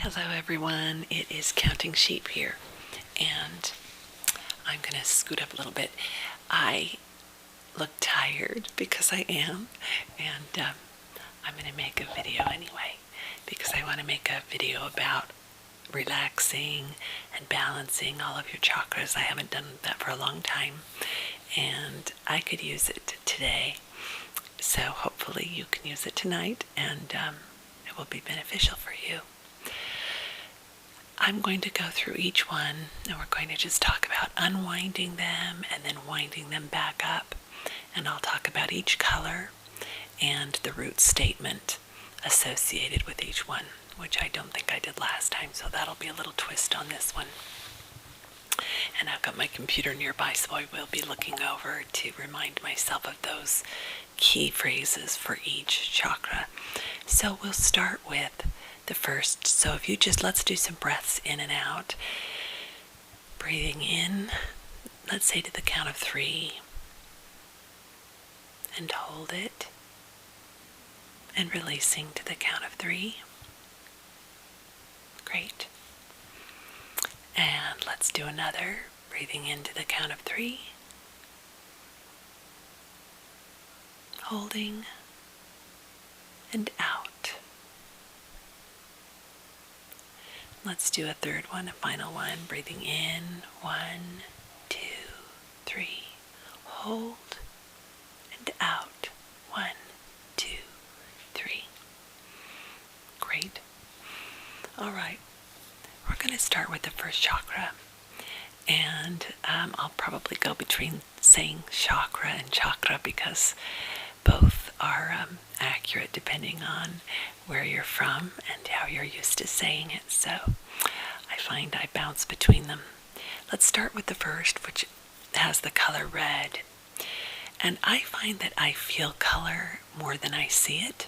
Hello everyone, it is Counting Sheep here, and I'm going to scoot up a little bit. I look tired because I am, and I'm going to make a video anyway, because I want to make a video about relaxing and balancing all of your chakras. I haven't done that for a long time, and I could use it today, so hopefully you can use it tonight, and it will be beneficial for you. I'm going to go through each one, and we're going to just talk about unwinding them and then winding them back up. And I'll talk about each color and the root statement associated with each one, which I don't think I did last time, so that'll be a little twist on this one. And I've got my computer nearby, so I will be looking over to remind myself of those key phrases for each chakra. So we'll start with the first. So if you just, let's do some breaths in and out. Breathing in, let's say to the count of 3, and hold it, and releasing to the count of 3. Great. And let's do another. Breathing in to the count of 3, holding, and out. Let's do a third one, a final one. Breathing in, 1, 2, 3. Hold and out. 1, 2, 3. Great. All right. We're going to start with the first chakra. And I'll probably go between saying chakra and chakra because both are accurate depending on where you're from and how you're used to saying it. So I find I bounce between them. Let's start with the first, which has the color red. And I find that I feel color more than I see it.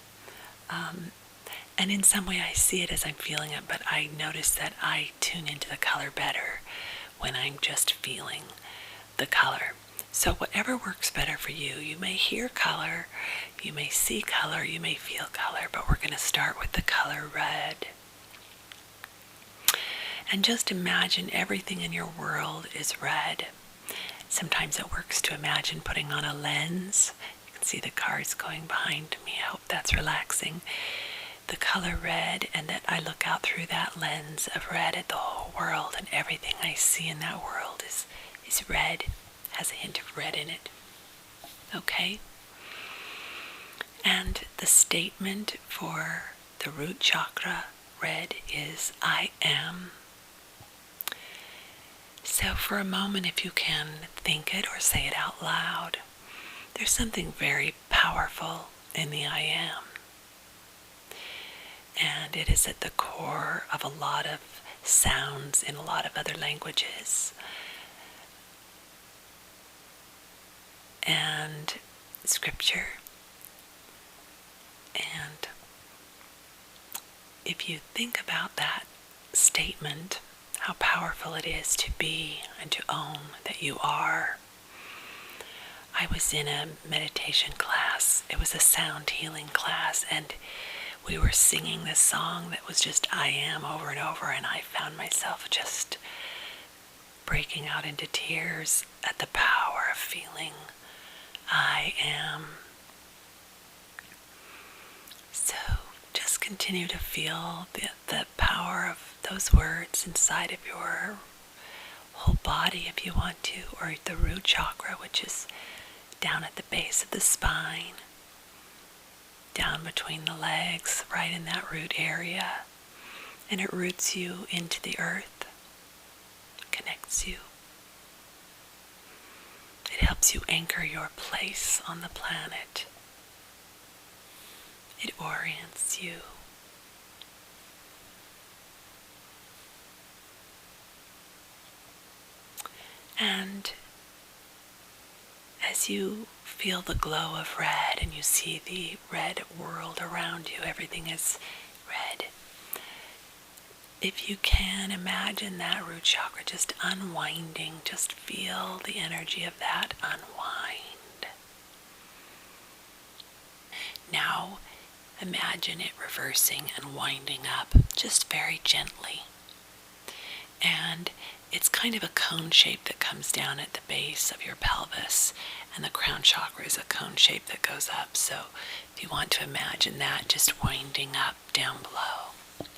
And in some way I see it as I'm feeling it, but I notice that I tune into the color better when I'm just feeling the color. So whatever works better for you. You may hear color, you may see color, you may feel color, but we're going to start with the color red. And just imagine everything in your world is red. Sometimes it works to imagine putting on a lens. You can see the cards going behind me. I hope that's relaxing. The color red, and that I look out through that lens of red at the whole world, and everything I see in that world is red. Has a hint of red in it. Okay? And the statement for the root chakra, red, is I am. So for a moment, if you can think it or say it out loud, there's something very powerful in the I am. And it is at the core of a lot of sounds in a lot of other languages. And scripture. And if you think about that statement, how powerful it is to be and to own that you are. I was in a meditation class. It was a sound healing class, and we were singing this song that was just I am over and over, and I found myself just breaking out into tears at the power of feeling I am. So just continue to feel the power of those words inside of your whole body if you want to, or the root chakra, which is down at the base of the spine, down between the legs, right in that root area. And it roots you into the earth, connects you. It helps you anchor your place on the planet. It orients you. And as you feel the glow of red and you see the red world around you, everything is red. If you can imagine that root chakra just unwinding, just feel the energy of that unwind. Now, imagine it reversing and winding up just very gently. And it's kind of a cone shape that comes down at the base of your pelvis, and the crown chakra is a cone shape that goes up. So if you want to imagine that just winding up down below. And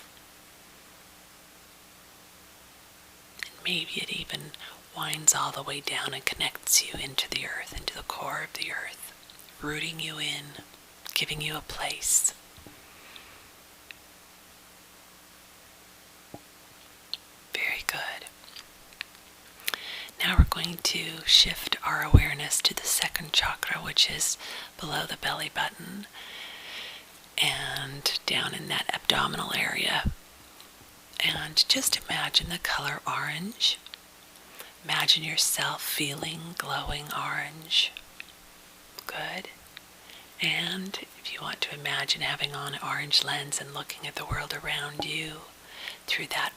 maybe it even winds all the way down and connects you into the earth, into the core of the earth, rooting you in, giving you a place. Very good. Now we're going to shift our awareness to the second chakra, which is below the belly button and down in that abdominal area. And just imagine the color orange. Imagine yourself feeling glowing orange. Good. And if you want to imagine having on an orange lens and looking at the world around you through that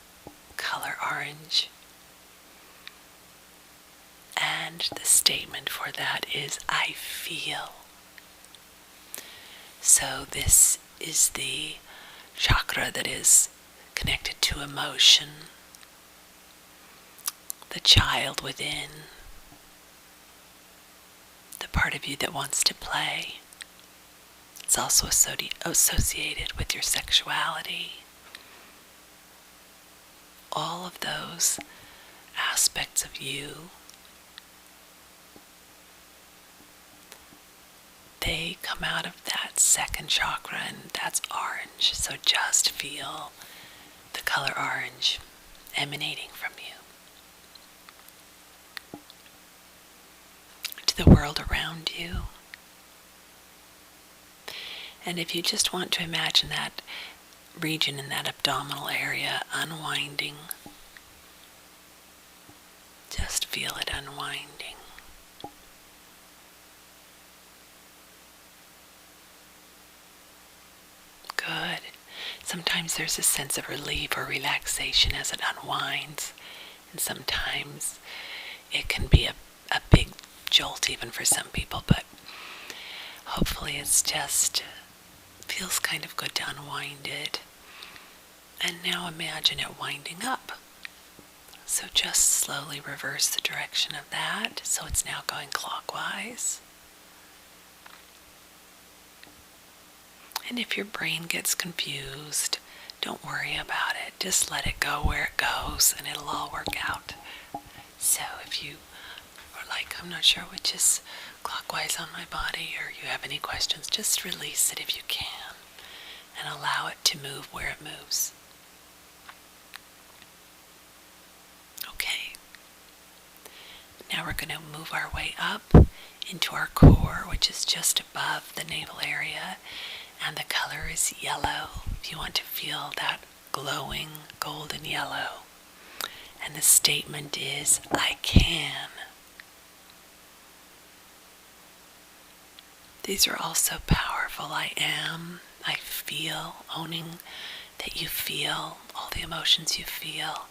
color orange. And the statement for that is, I feel. So this is the chakra that is connected to emotion, the child within, the part of you that wants to play. It's also associated with your sexuality. All of those aspects of you, they come out of that second chakra, and that's orange. So just feel the color orange emanating from you to the world around you. And if you just want to imagine that region in that abdominal area unwinding, just feel it unwinding. Good. Sometimes there's a sense of relief or relaxation as it unwinds, and sometimes it can be a big jolt even for some people, but hopefully it's just feels kind of good to unwind it. And now imagine it winding up. So just slowly reverse the direction of that, so it's now going clockwise. And if your brain gets confused, don't worry about it. Just let it go where it goes and it'll all work out. So if you are like, I'm not sure which is clockwise on my body, or you have any questions, just release it if you can and allow it to move where it moves. Okay. Now we're going to move our way up into our core, which is just above the navel area. And the color is yellow, if you want to feel that glowing golden yellow. And the statement is, I can. These are also powerful. I am, I feel, owning that you feel, all the emotions you feel.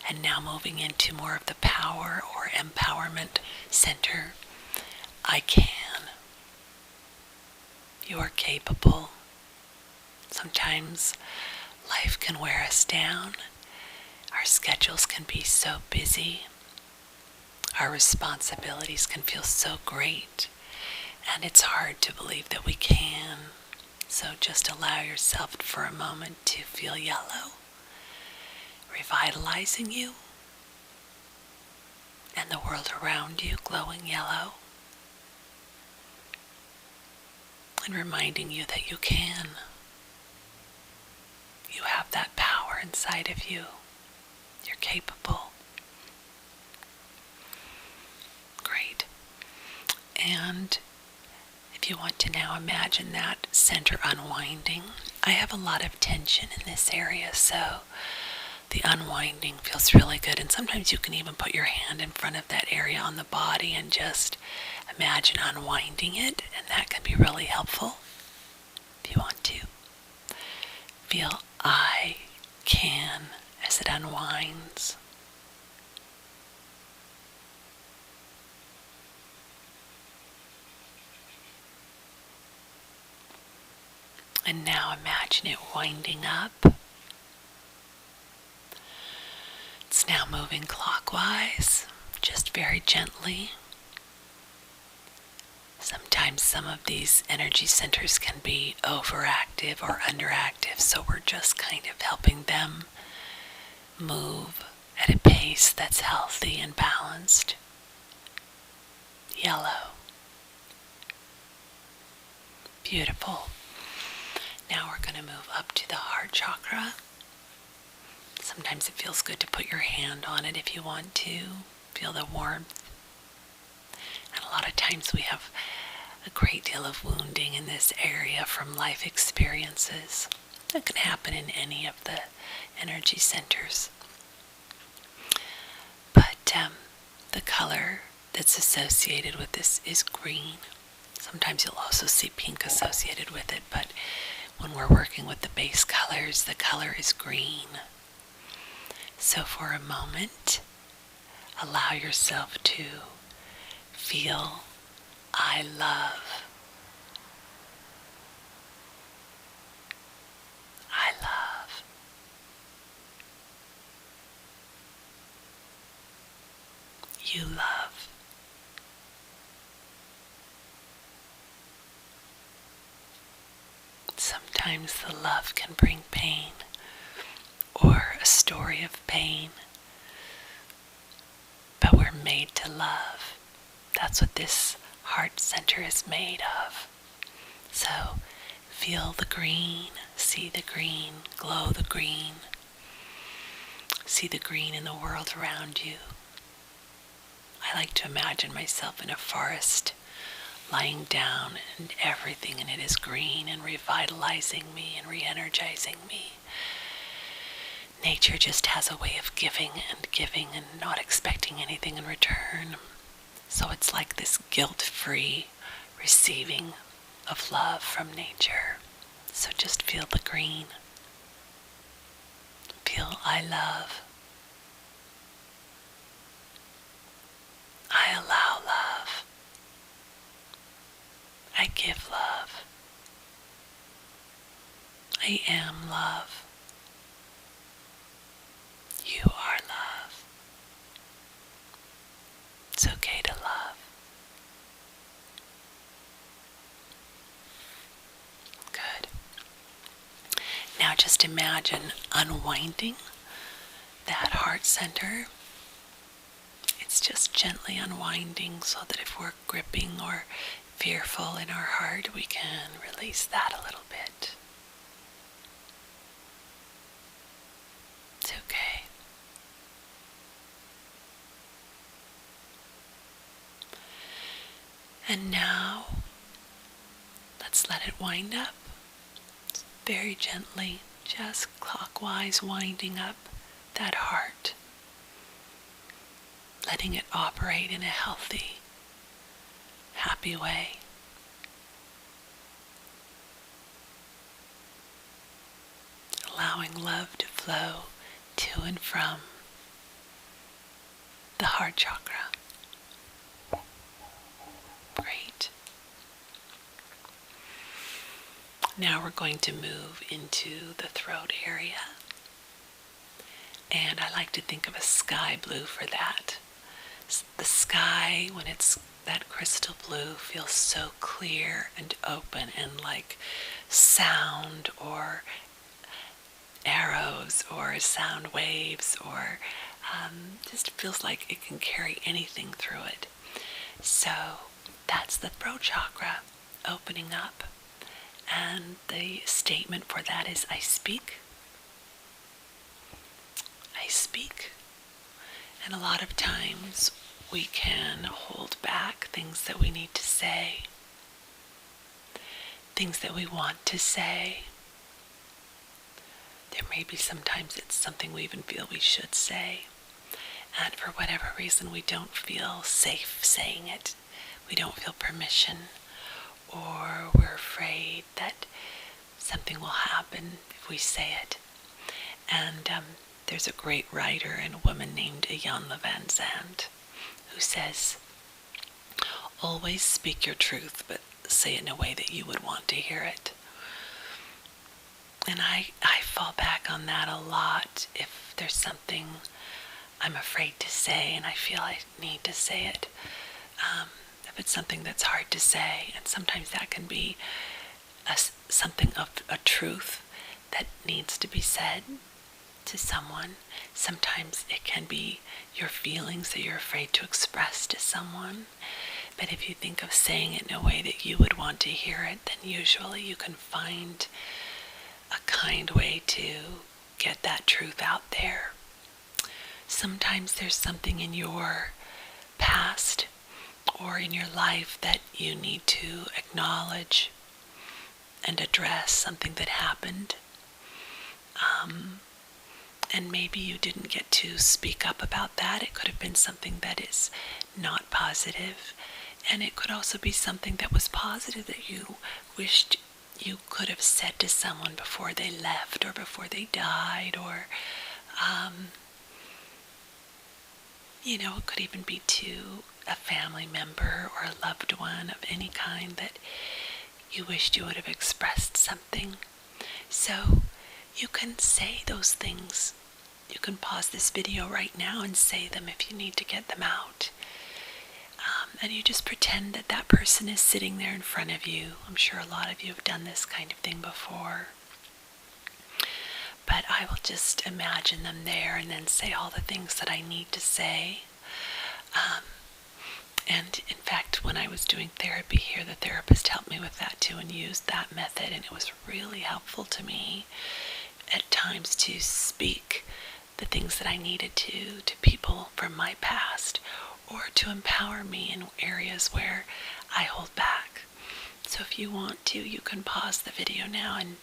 And now moving into more of the power or empowerment center. I can. You are capable. Sometimes life can wear us down. Our schedules can be so busy. Our responsibilities can feel so great. And it's hard to believe that we can. So just allow yourself for a moment to feel yellow, revitalizing you, and the world around you glowing yellow. And reminding you that you can. You have that power inside of you. You're capable. Great. And if you want to now imagine that center unwinding, I have a lot of tension in this area, so the unwinding feels really good. And sometimes you can even put your hand in front of that area on the body and just imagine unwinding it, and that can be really helpful if you want to. Feel I can as it unwinds. And now imagine it winding up. It's now moving clockwise, just very gently. Sometimes some of these energy centers can be overactive or underactive, so we're just kind of helping them move at a pace that's healthy and balanced. Yellow. Beautiful. Now we're going to move up to the heart chakra. Sometimes it feels good to put your hand on it if you want to. Feel the warmth. And a lot of times we have a great deal of wounding in this area from life experiences. That can happen in any of the energy centers. But the color that's associated with this is green. Sometimes you'll also see pink associated with it, but when we're working with the base colors, the color is green. So for a moment, allow yourself to feel I love. I love. You love. Sometimes the love can bring pain or a story of pain, but we're made to love. That's what this heart center is made of. So feel the green, see the green, glow the green, see the green in the world around you. I like to imagine myself in a forest, lying down, and everything in it is green and revitalizing me and re-energizing me. Nature just has a way of giving and not expecting anything in return. So it's like this guilt-free receiving of love from nature. So just feel the green. Feel I love. I allow love. I give love. I am love. You are love. It's okay to love. Good. Now just imagine unwinding that heart center. It's just gently unwinding so that if we're gripping or fearful in our heart, we can release that a little bit. It's okay. And now, let's let it wind up. Very gently, just clockwise winding up that heart. Letting it operate in a healthy, happy way. Allowing love to flow to and from the heart chakra. Great. Now we're going to move into the throat area. And I like to think of a sky blue for that. The sky, when it's that crystal blue, feels so clear and open and like sound or arrows or sound waves or just feels like it can carry anything through it. So that's the throat chakra opening up. And the statement for that is I speak. I speak. And a lot of times we can hold back things that we need to say, things that we want to say. There may be sometimes it's something we even feel we should say, and for whatever reason we don't feel safe saying it. We don't feel permission, or we're afraid that something will happen if we say it. And there's a great writer and a woman named Iyanla Vanzant who says, always speak your truth, but say it in a way that you would want to hear it. And I fall back on that a lot if there's something I'm afraid to say and I feel I need to say it. If it's something that's hard to say, and sometimes that can be something of a truth that needs to be said to someone. Sometimes it can be your feelings that you're afraid to express to someone. But if you think of saying it in a way that you would want to hear it, then usually you can find a kind way to get that truth out there. Sometimes there's something in your past or in your life that you need to acknowledge and address, something that happened. And maybe you didn't get to speak up about that. It could have been something that is not positive. And it could also be something that was positive that you wished you could have said to someone before they left or before they died, or, it could even be to a family member or a loved one of any kind that you wished you would have expressed something. So you can say those things. You can pause this video right now and say them if you need to get them out. And you just pretend that that person is sitting there in front of you. I'm sure a lot of you have done this kind of thing before. But I will just imagine them there and then say all the things that I need to say. And in fact, when I was doing therapy here, the therapist helped me with that too and used that method. And it was really helpful to me at times to speak the things that I needed to people from my past, or to empower me in areas where I hold back. So if you want to, you can pause the video now and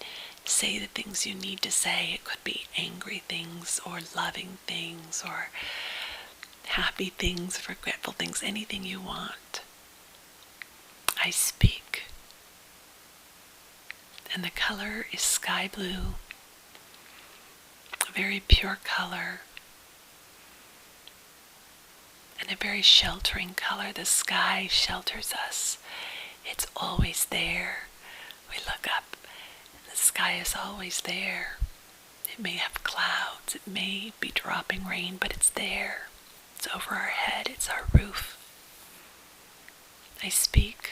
say the things you need to say. It could be angry things or loving things or happy things, regretful things, anything you want. I speak. And the color is sky blue, a very pure color, and a very sheltering color. The sky shelters us. It's always there. We look up, and the sky is always there. It may have clouds, it may be dropping rain, but it's there. It's over our head, it's our roof. I speak.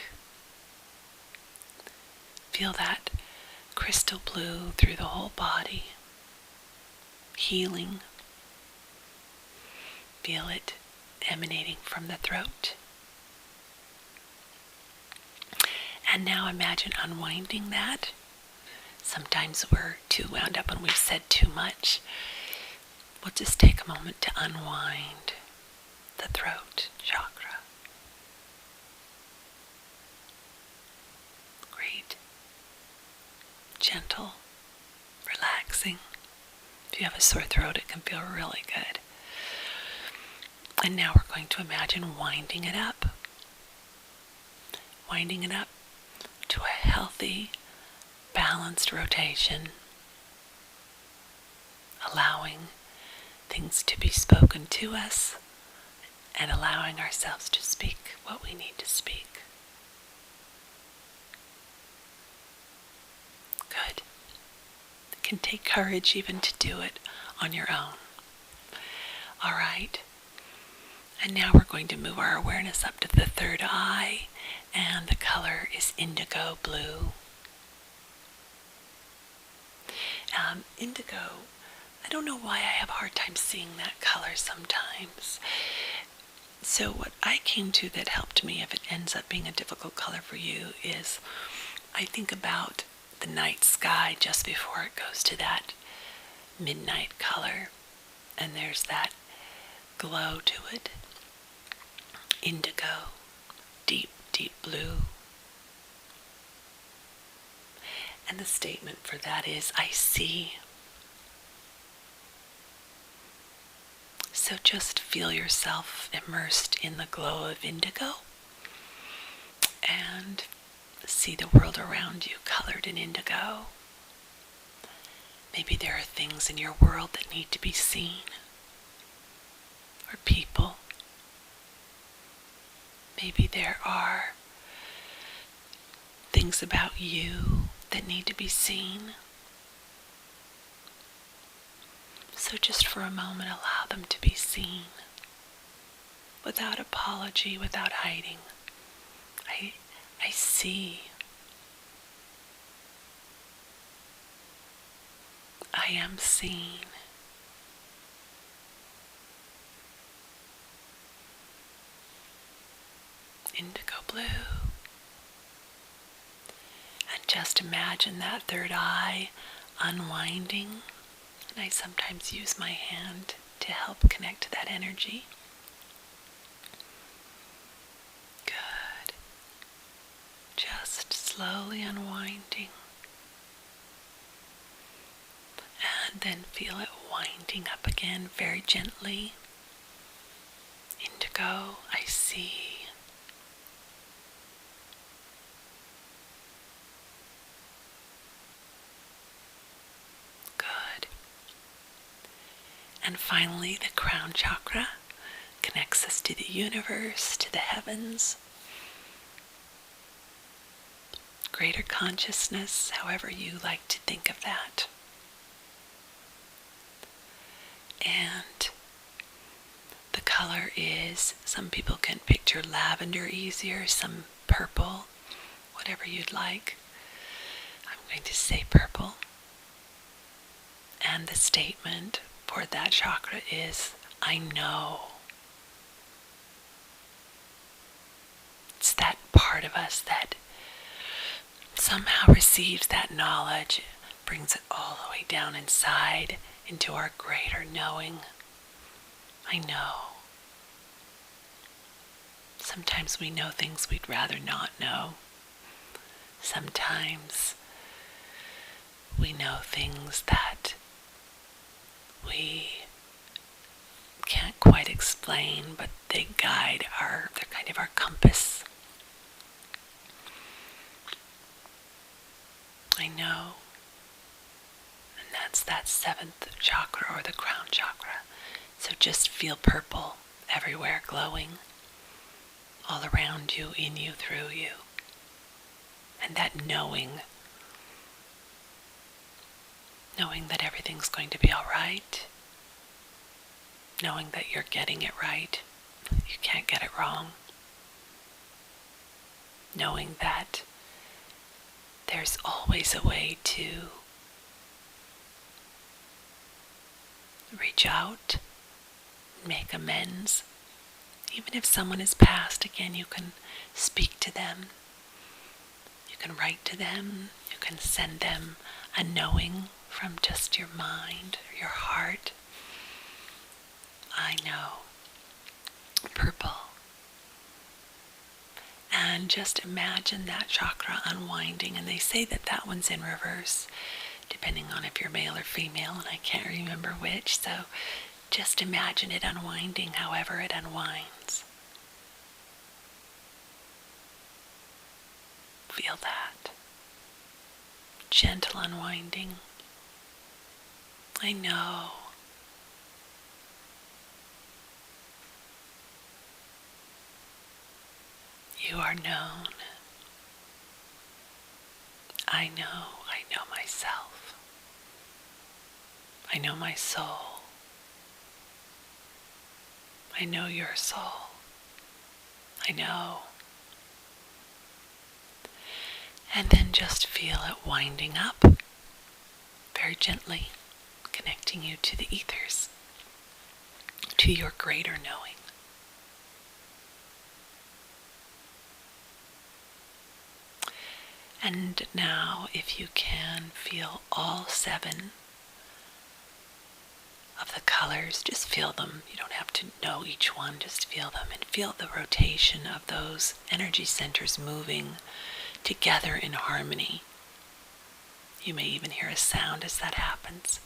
Feel that crystal blue through the whole body. Healing. Feel it emanating from the throat. And now imagine unwinding that. Sometimes we're too wound up and we've said too much. We'll just take a moment to unwind the throat chakra. Great. Gentle, relaxing. If you have a sore throat, it can feel really good. And now we're going to imagine winding it up. Winding it up to a healthy, balanced rotation. Allowing things to be spoken to us and allowing ourselves to speak what we need to speak. Good. It can take courage even to do it on your own. All right. And now we're going to move our awareness up to the third eye, and the color is indigo blue. Indigo, I don't know why I have a hard time seeing that color sometimes. So what I came to that helped me, if it ends up being a difficult color for you, is I think about the night sky just before it goes to that midnight color, and there's that glow to it. Indigo, deep, deep blue. And the statement for that is, I see. So just feel yourself immersed in the glow of indigo and see the world around you colored in indigo. Maybe there are things in your world that need to be seen, or people. Maybe there are things about you that need to be seen. So just for a moment, allow them to be seen without apology, without hiding. I see. I am seen. Indigo blue. And just imagine that third eye unwinding. And I sometimes use my hand to help connect to that energy. Good. Just slowly unwinding. And then feel it winding up again very gently. Indigo, I see. Good. And finally, the Crown Chakra connects us to the universe, to the heavens. Greater consciousness, however you like to think of that. And the color is, some people can picture lavender easier, some purple, whatever you'd like. I'm going to say purple. And the statement for that chakra is, I know. It's that part of us that somehow receives that knowledge, brings it all the way down inside into our greater knowing. I know. Sometimes we know things we'd rather not know. Sometimes we know things that we can't quite explain, but they guide they're kind of our compass. I know. And that's that seventh chakra, or the crown chakra. So just feel purple everywhere, glowing all around you, in you, through you. And that knowing that everything's going to be all right, knowing that you're getting it right, you can't get it wrong, knowing that there's always a way to reach out, make amends. Even if someone is passed, again, you can speak to them, you can write to them, you can send them a knowing from just your mind or your heart. I know. Purple. And just imagine that chakra unwinding. And they say that that one's in reverse, depending on if you're male or female, and I can't remember which. So just imagine it unwinding however it unwinds. Feel that. Gentle unwinding. I know. You are known. I know myself. I know my soul. I know your soul. I know. And then just feel it winding up very gently, connecting you to the ethers, to your greater knowing. And now, if you can, feel all 7 of the colors. Just feel them. You don't have to know each one. Just feel them and feel the rotation of those energy centers moving together in harmony. You may even hear a sound as that happens.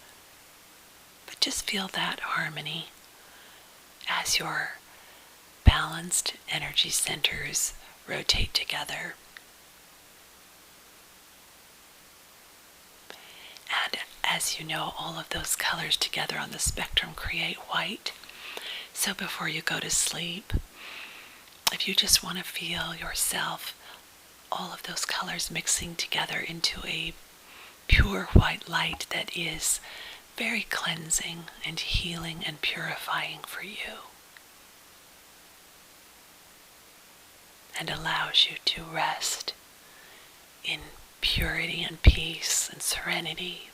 But just feel that harmony as your balanced energy centers rotate together. And as you know, all of those colors together on the spectrum create white. So before you go to sleep, if you just want to feel yourself, all of those colors mixing together into a pure white light that is very cleansing and healing and purifying for you, and allows you to rest in purity and peace and serenity